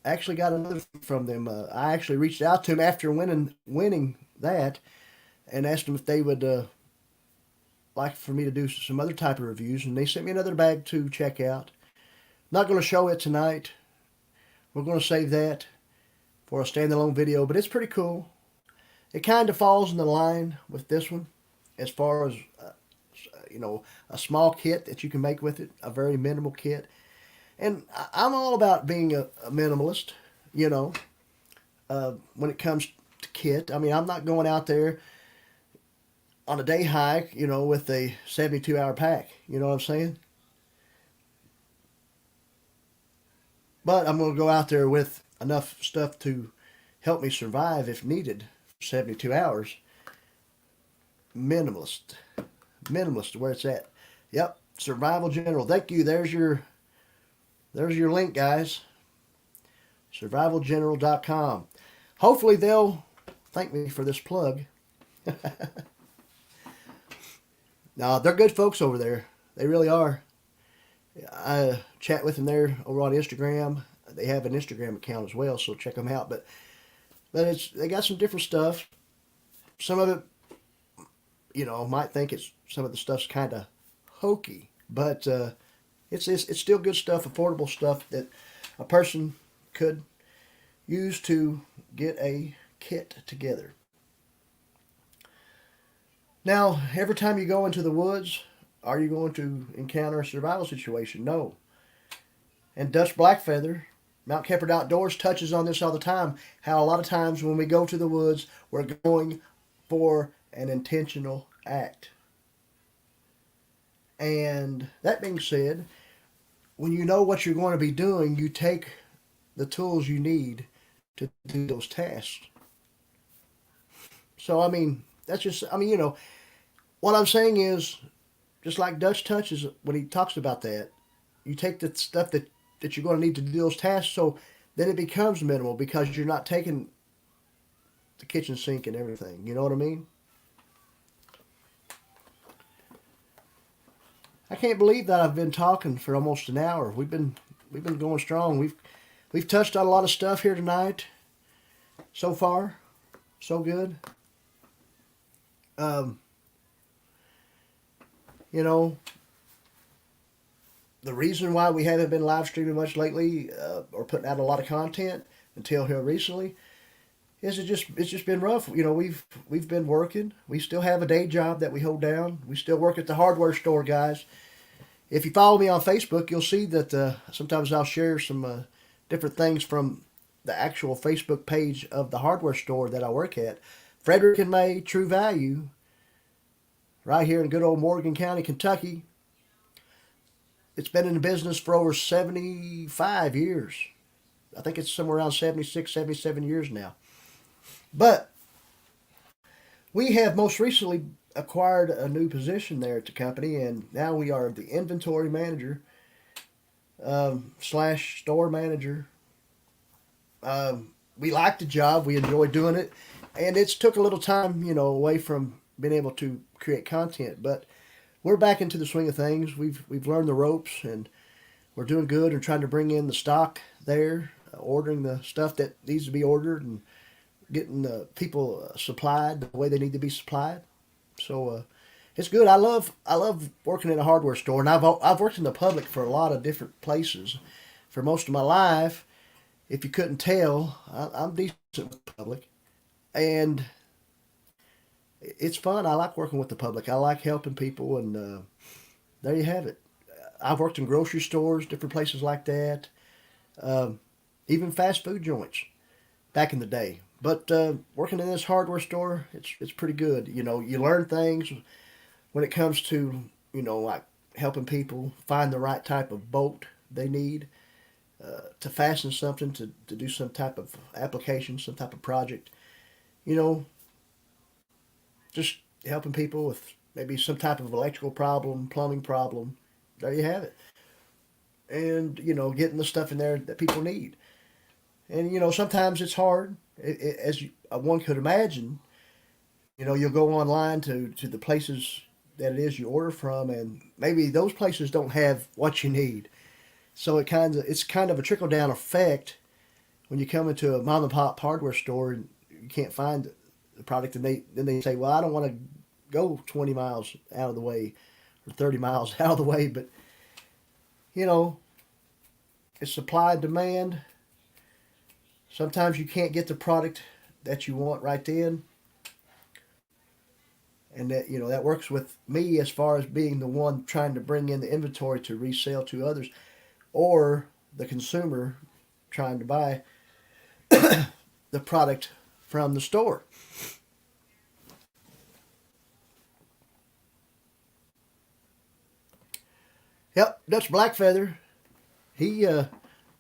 actually got another from them. I actually reached out to them after winning that, and asked them if they would like for me to do some other type of reviews, and they sent me another bag to check out. Not going to show it tonight. We're going to save that for a standalone video, but it's pretty cool. It kind of falls in the line with this one as far as, you know, a small kit that you can make with it, a very minimal kit. And I'm all about being a minimalist, you know, when it comes to kit. I mean, I'm not going out there on a day hike, you know, with a 72-hour pack. You know what I'm saying? But I'm going to go out there with enough stuff to help me survive if needed. 72 hours. Minimalist where it's at. Yep, Survival General. Thank you. There's your link, guys. survivalgeneral.com. hopefully they'll thank me for this plug. No, they're good folks over there. They really are. I chat with them there over on Instagram. They have an Instagram account as well, so check them out. But they got some different stuff. Some of it, might think it's some of the stuff's kind of hokey, but it's still good stuff, affordable stuff that a person could use to get a kit together. Now, every time you go into the woods, are you going to encounter a survival situation? No. And Dutch Blackfeather, Mount Kepard Outdoors, touches on this all the time. How a lot of times when we go to the woods, we're going for an intentional act. And that being said, when you know what you're going to be doing, you take the tools you need to do those tasks. So, that's just, what I'm saying is, just like Dutch touches when he talks about that, you take the stuff that you're going to need to do those tasks, so then it becomes minimal because you're not taking the kitchen sink and everything. You know what I mean? I can't believe that I've been talking for almost an hour. We've been going strong. We've touched on a lot of stuff here tonight. So far, so good. Um, you know, the reason why we haven't been live streaming much lately or putting out a lot of content until here recently is it's just been rough. We've been working. We still have a day job that we hold down. We still work at the hardware store, guys. If you follow me on Facebook, you'll see that sometimes I'll share some different things from the actual Facebook page of the hardware store that I work at. Frederick and May True Value, right here in good old Morgan County, Kentucky. It's been in business for over 75 years. I think it's somewhere around 76, 77 years now. But we have most recently acquired a new position there at the company, and now we are the inventory manager slash store manager. We like the job. We enjoy doing it. And it's took a little time, away from being able to create content. But we're back into the swing of things. We've learned the ropes, and we're doing good and trying to bring in the stock there, ordering the stuff that needs to be ordered, and getting the people supplied the way they need to be supplied. So it's good. I love working in a hardware store, and I've worked in the public for a lot of different places for most of my life. If you couldn't tell, I'm decent with the public, and it's fun. I like working with the public. I like helping people, and there you have it. I've worked in grocery stores, different places like that, um, even fast food joints back in the day. But working in this hardware store, it's pretty good. You learn things when it comes to like helping people find the right type of bolt they need to fasten something, to do some type of application, some type of project. You know, just helping people with maybe some type of electrical problem, plumbing problem. There you have it. And, getting the stuff in there that people need. And, sometimes it's hard, as one could imagine. You'll go online to the places that it is you order from, and maybe those places don't have what you need. So it's kind of a trickle down effect when you come into a mom and pop hardware store and you can't find the product, and then they say, well, I don't want to go 20 miles out of the way or 30 miles out of the way, but you know it's supply and demand. Sometimes you can't get the product that you want right then, and that works with me as far as being the one trying to bring in the inventory to resell to others, or the consumer trying to buy the product from the store. Yep, Dutch Blackfeather. He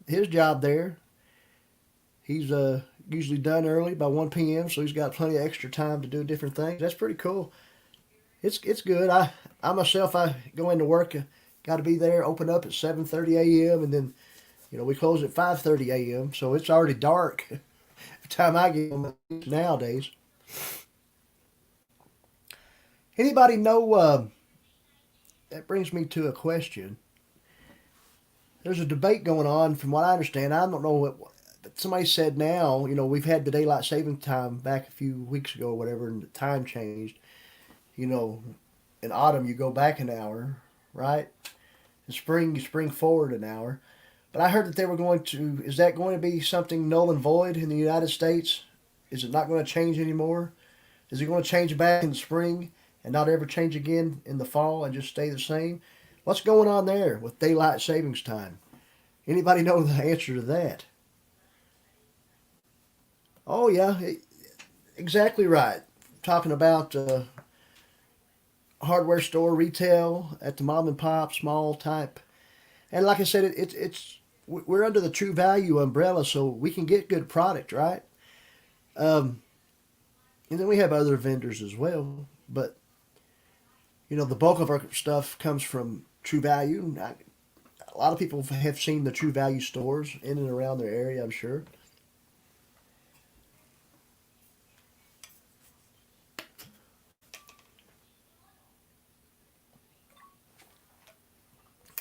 his job there. He's usually done early by 1 p.m., so he's got plenty of extra time to do different things. That's pretty cool. It's good. I myself, I go into work. Got to be there. Open up at 7:30 a.m. and then we close at 5:30 a.m. So it's already dark the time I get them nowadays. Anybody know? That brings me to a question. There's a debate going on, from what I understand. I don't know what, but somebody said now. We've had the daylight saving time back a few weeks ago, or whatever, and the time changed. You know, in autumn you go back an hour, right? In spring you spring forward an hour. But I heard that they were going to. Is that going to be something null and void in the United States? Is it not going to change anymore? Is it going to change back in the spring and not ever change again in the fall and just stay the same? What's going on there with daylight savings time? Anybody know the answer to that? Oh yeah, exactly right. Talking about hardware store, retail, at the mom and pop, small type, and like I said, it's we're under the True Value umbrella, so we can get good product, right? Um, and then we have other vendors as well, but the bulk of our stuff comes from True Value. A lot of people have seen the True Value stores in and around their area, I'm sure.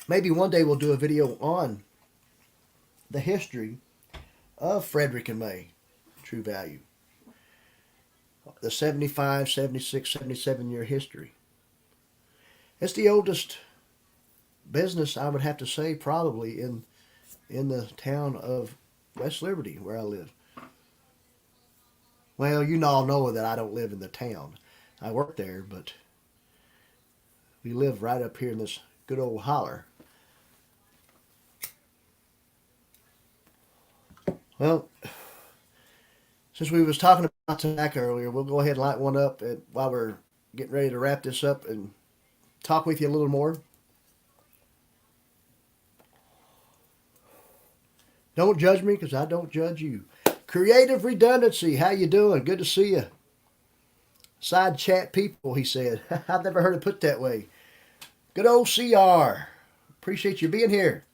Maybe one day we'll do a video on the history of Frederick and May True Value, the 75, 76, 77 year history. It's the oldest business, I would have to say, probably in the town of West Liberty, where I live. Well, you all know that I don't live in the town. I work there, but we live right up here in this good old holler. Well, since we was talking about tobacco earlier, we'll go ahead and light one up while we're getting ready to wrap this up and talk with you a little more. Don't judge me, because I don't judge you. Creative Redundancy, how you doing? Good to see you. Side chat people, he said. I've never heard it put that way. Good old CR. Appreciate you being here.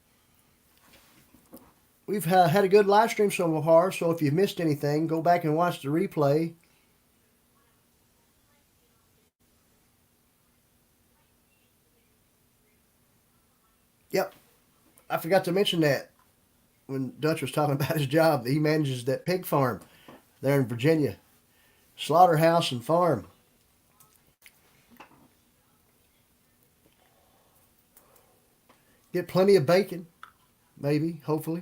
We've had a good live stream so far, so if you missed anything, go back and watch the replay. Yep, I forgot to mention that when Dutch was talking about his job. He manages that pig farm there in Virginia. Slaughterhouse and farm. Get plenty of bacon, maybe, hopefully.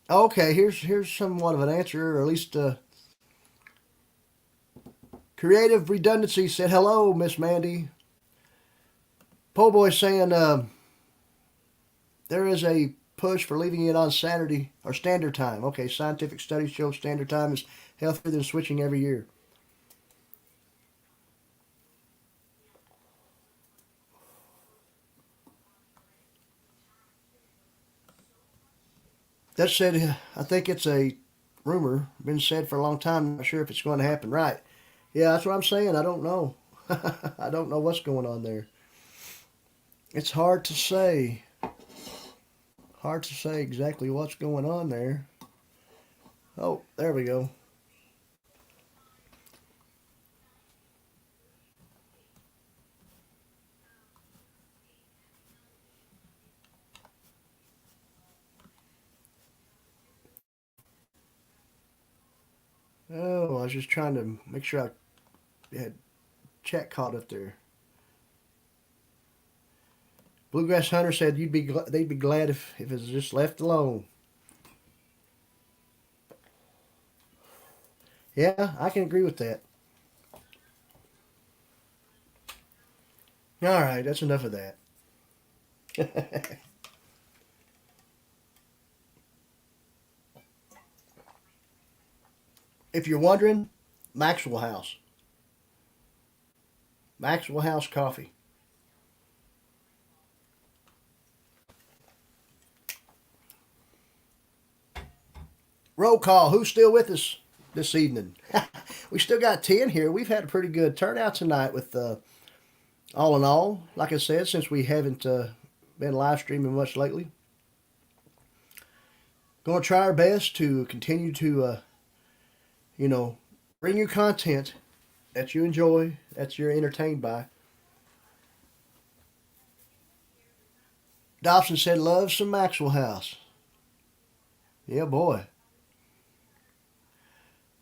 Okay, here's somewhat of an answer, or at least Creative Redundancy said, hello, Miss Mandy. Po Boy saying there is a push for leaving it on Saturday or standard time. Okay, scientific studies show standard time is healthier than switching every year. That said, I think it's a rumor, been said for a long time. I'm not sure if it's going to happen. Right. Yeah, that's what I'm saying. I don't know. I don't know what's going on there. It's hard to say. Hard to say exactly what's going on there. Oh, there we go. Oh, I was just trying to make sure I had chat caught up there. Bluegrass Hunter said they'd be glad if it's just left alone. Yeah, I can agree with that. All right, that's enough of that. If you're wondering, Maxwell House. Maxwell House Coffee. Roll call. Who's still with us this evening? We still got 10 here. We've had a pretty good turnout tonight with all in all. Like I said, since we haven't been live streaming much lately. Going to try our best to continue to, you know, bring you content that you enjoy, that you're entertained by. Dobson said, "Love some Maxwell House." Yeah, boy.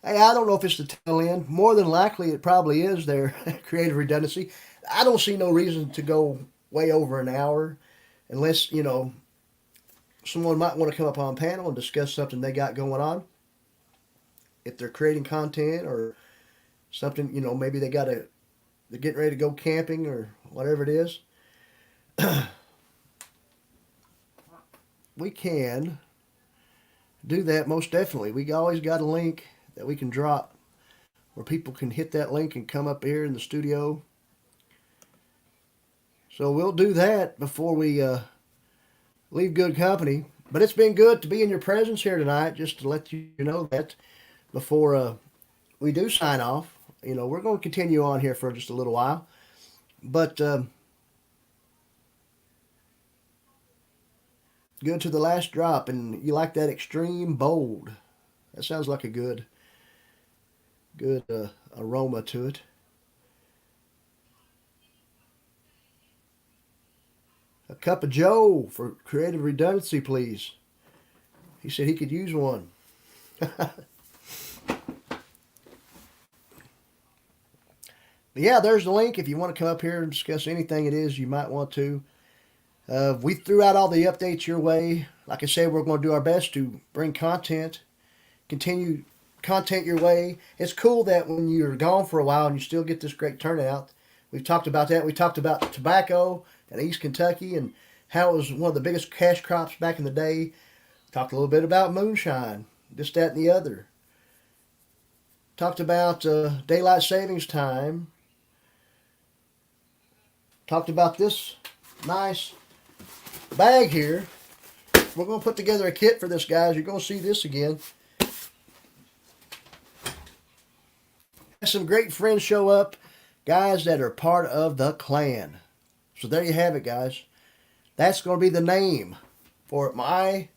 Hey, I don't know if it's the tail end. More than likely, it probably is their creative redundancy. I don't see no reason to go way over an hour unless, someone might want to come up on a panel and discuss something they got going on. If they're creating content or something, maybe they're getting ready to go camping or whatever it is. We can do that most definitely. We always got a link that we can drop where people can hit that link and come up here in the studio. So we'll do that before we leave good company. But it's been good to be in your presence here tonight, just to let you know that before we do sign off. We're going to continue on here for just a little while. But good to the last drop. And you like that extreme bold. That sounds like a good aroma to it. A cup of Joe for creative redundancy, please. He said he could use one. But yeah, there's the link if you want to come up here and discuss anything it is you might want to. We threw out all the updates your way. Like I said, we're going to do our best to bring continue content your way. It's cool that when you're gone for a while and you still get this great turnout. We've talked about that. We talked about tobacco in East Kentucky and how it was one of the biggest cash crops back in the day. Talked a little bit about moonshine, this, that, and the other. Talked about daylight savings time. Talked about this nice bag here. We're going to put together a kit for this, guys. You're going to see this again. Some great friends show up, guys that are part of the clan. So there you have it, guys. That's going to be the name for my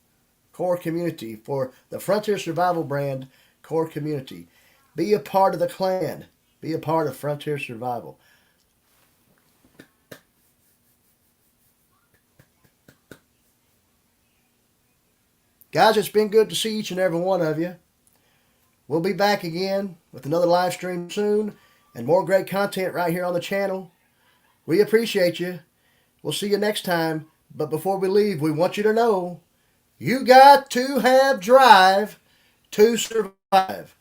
core community, for the Frontier Survival brand core community. Be a part of the clan. Be a part of Frontier Survival. Guys, it's been good to see each and every one of you. We'll be back again with another live stream soon and more great content right here on the channel. We appreciate you. We'll see you next time. But before we leave, we want you to know you got to have drive to survive.